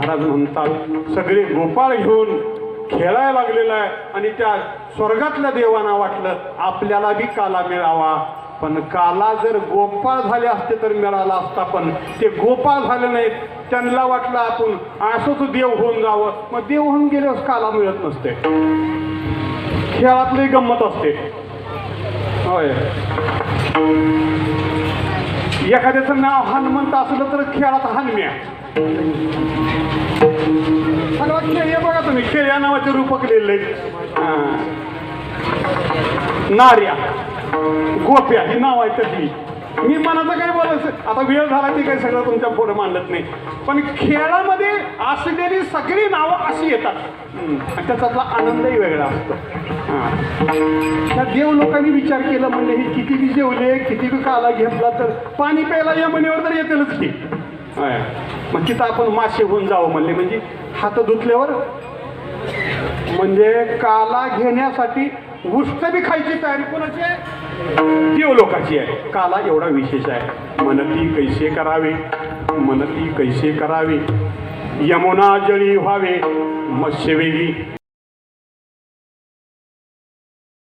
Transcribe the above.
महाराज म्हणतात सगळे गोपाळ घेऊन खेळायला लागलेला आहे आणि त्या स्वर्गातल्या देवांना वाटलं आपल्याला बी काला मिळावा, पण काला जर गोपाळ झाले असते तर मिळाला असता, पण ते गोपाळ झाले नाहीत. त्यांना वाटलं आपण असंच देव होऊन जावं, मग देव होऊन गेल्यावर काला मिळत नसते. खेळातली गंमत असते. होय, एखाद्याचं नाव हनुमंत असलं तर खेळात हनुम्या. खेळ बघा तुम्ही, खेळ या नावाचे रूपक लिहिले. नार्या, गोप्या ही नाव आहे त्यातली. मी मनाचं काय बोलायचं आता, वेळ झाला की काही सगळं तुमच्या पुढे मांडत नाही, पण खेळामध्ये असलेली सगळी नावं अशी येतात आणि त्याच्यातला आनंदही वेगळा असतो. त्या देव लोकांनी विचार केला म्हणजे हे किती बी जेवले, किती बी काला घेतला तर पाणी प्यायला या म्हणीवर तर येतीलच की. मग तिथं आपण मासे होऊन जावं म्हणले, म्हणजे हात धुतल्यावर म्हणजे काला घेण्यासाठी उष्ट बी खायची तयारी कोणाची आहे? देव लोकांची आहे. काला एवढा विशेष आहे. मनती कैसे करावे, मनती कैसे करावे, यमुना जळी व्हावे मत्स्यवेगी.